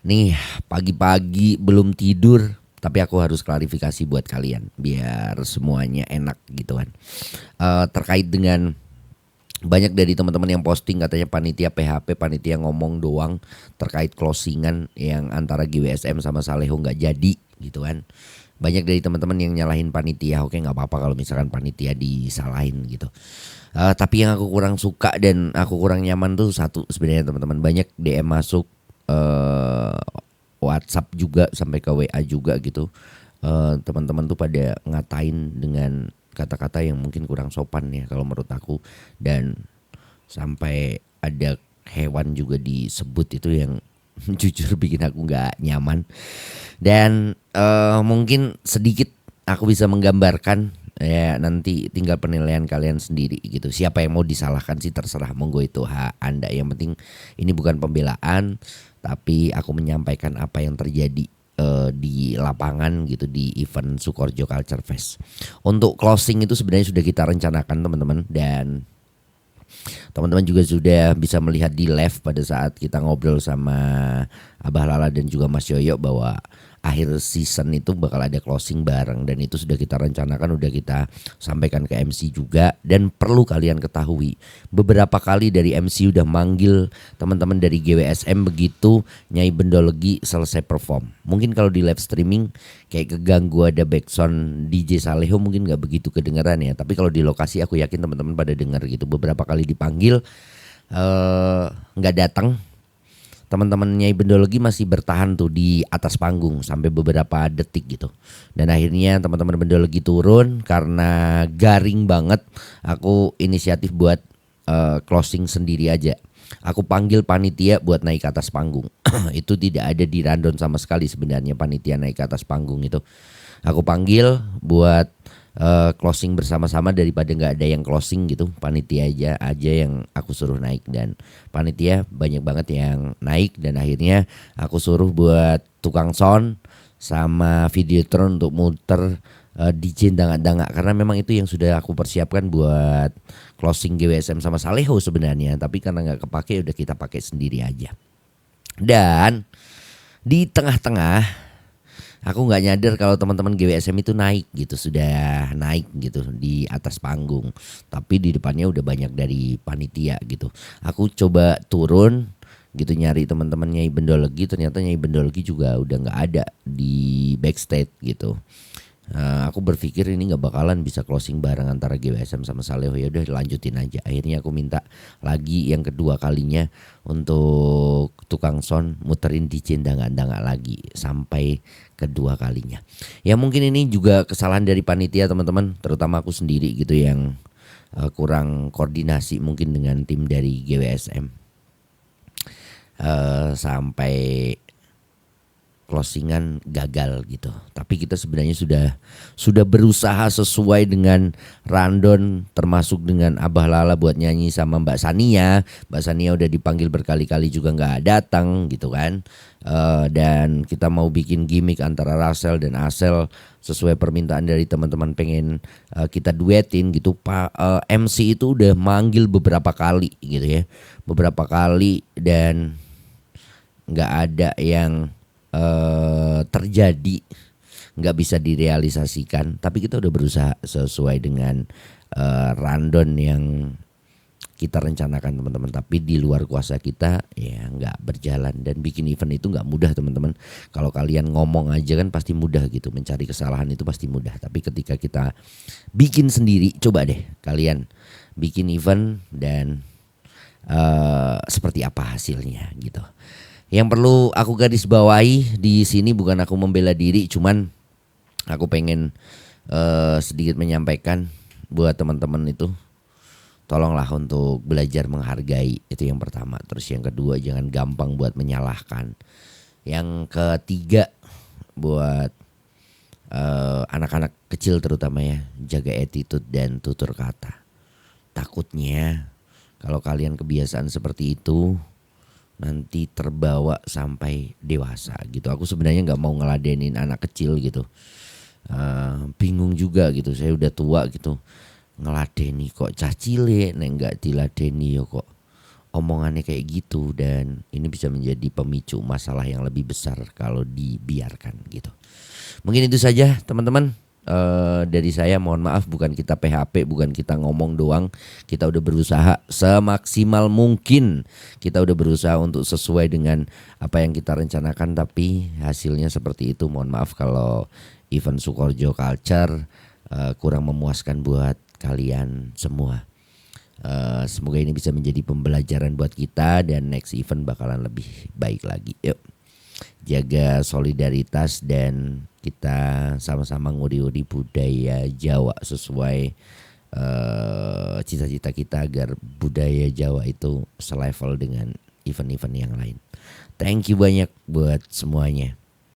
Nih, pagi-pagi belum tidur, tapi aku harus klarifikasi buat kalian biar semuanya enak gitu kan. Terkait dengan banyak dari teman-teman yang posting katanya panitia PHP, panitia ngomong doang terkait closingan yang antara GWSM sama Saleho nggak jadi gitu kan. Banyak dari teman-teman yang nyalahin panitia. Oke, nggak apa-apa kalau misalkan panitia disalahin gitu. Tapi yang aku kurang suka dan aku kurang nyaman tuh satu sebenarnya teman-teman, banyak DM masuk, eh, WhatsApp juga sampai ke WA juga gitu. Teman-teman tuh pada ngatain dengan kata-kata yang mungkin kurang sopan ya kalau menurut aku, dan sampai ada hewan juga disebut itu yang jujur bikin aku nggak nyaman. Dan mungkin sedikit aku bisa menggambarkan, ya nanti tinggal penilaian kalian sendiri gitu. Siapa yang mau disalahkan sih terserah, monggo, itu hak Anda. Yang penting ini bukan pembelaan, tapi aku menyampaikan apa yang terjadi di lapangan gitu di event Sukoharjo Culture Fest. Untuk closing itu sebenarnya sudah kita rencanakan teman-teman, dan teman-teman juga sudah bisa melihat di live pada saat kita ngobrol sama Abah Lala dan juga Mas Yoyo bahwa akhir season itu bakal ada closing bareng, dan itu sudah kita rencanakan, udah kita sampaikan ke MC juga. Dan perlu kalian ketahui, beberapa kali dari MC udah manggil teman-teman dari GWSM begitu Nyai Bendolegi selesai perform. Mungkin kalau di live streaming kayak keganggu ada backsound DJ Saleho mungkin nggak begitu kedengeran ya, tapi kalau di lokasi aku yakin teman-teman pada dengar gitu. Beberapa kali dipanggil nggak datang, teman-teman Nyai Bendologi masih bertahan tuh di atas panggung sampai beberapa detik gitu. Dan akhirnya teman-teman Bendologi turun karena garing banget. Aku inisiatif buat closing sendiri aja. Aku panggil panitia buat naik ke atas panggung. Itu tidak ada di rundown sama sekali sebenarnya panitia naik ke atas panggung itu. Aku panggil buat closing bersama-sama daripada nggak ada yang closing gitu. Panitia aja yang aku suruh naik, dan panitia banyak banget yang naik. Dan akhirnya aku suruh buat tukang sound sama videotron untuk muter DJ dangak-dangak, karena memang itu yang sudah aku persiapkan buat closing GWSM sama Saleho sebenarnya, tapi karena nggak kepake udah kita pakai sendiri aja. Dan di tengah-tengah aku nggak nyadar kalau teman-teman GWSM itu naik gitu, sudah naik gitu di atas panggung. Tapi di depannya udah banyak dari panitia gitu. Aku coba turun gitu nyari teman-teman Nyai Bendologi, ternyata Nyai Bendologi juga udah nggak ada di backstage gitu. Aku berpikir ini nggak bakalan bisa closing bareng antara GWSM sama Saleho, ya udah lanjutin aja. Akhirnya aku minta lagi yang kedua kalinya untuk tukang sound muterin DJ dangak-dangak lagi sampai kedua kalinya. Ya mungkin ini juga kesalahan dari panitia teman-teman, terutama aku sendiri gitu yang kurang koordinasi mungkin dengan tim dari GWSM. Sampai closingan gagal gitu. Tapi kita sebenarnya sudah berusaha sesuai dengan rundown, termasuk dengan Abah Lala buat nyanyi sama Mbak Sania. Mbak Sania udah dipanggil berkali-kali juga nggak datang gitu kan. Dan kita mau bikin gimmick antara Rasel dan Asel sesuai permintaan dari teman-teman, pengen kita duetin gitu. Pak MC itu udah manggil beberapa kali gitu ya. Beberapa kali dan nggak ada yang terjadi, nggak bisa direalisasikan. Tapi kita udah berusaha sesuai dengan rundown yang kita rencanakan teman-teman. Tapi di luar kuasa kita ya nggak berjalan, dan bikin event itu nggak mudah teman-teman. Kalau kalian ngomong aja kan pasti mudah gitu, mencari kesalahan itu pasti mudah. Tapi ketika kita bikin sendiri, coba deh kalian bikin event dan seperti apa hasilnya gitu. Yang perlu aku garis bawahi di sini, bukan aku membela diri, cuman aku pengen sedikit menyampaikan buat teman-teman itu, tolonglah untuk belajar menghargai, itu yang pertama. Terus yang kedua, jangan gampang buat menyalahkan. Yang ketiga, buat anak-anak kecil terutama ya, jaga attitude dan tutur kata. Takutnya kalau kalian kebiasaan seperti itu nanti terbawa sampai dewasa gitu. Aku sebenarnya nggak mau ngeladenin anak kecil gitu. Bingung juga gitu. Saya udah tua gitu. Ngeladeni kok cah cilik, nek nggak diladeni yo kok omongannya kayak gitu, dan ini bisa menjadi pemicu masalah yang lebih besar kalau dibiarkan gitu. Mungkin itu saja teman-teman. Dari saya mohon maaf, bukan kita PHP, bukan kita ngomong doang. Kita udah berusaha semaksimal mungkin. Kita udah berusaha untuk sesuai dengan apa yang kita rencanakan, tapi hasilnya seperti itu. Mohon maaf kalau event Sukoharjo Culture kurang memuaskan buat kalian semua. Semoga ini bisa menjadi pembelajaran buat kita, dan next event bakalan lebih baik lagi. Yuk, jaga solidaritas dan kita sama-sama ngudi-ngudi budaya Jawa sesuai cita-cita kita agar budaya Jawa itu selevel dengan event-event yang lain. Thank you banyak buat semuanya.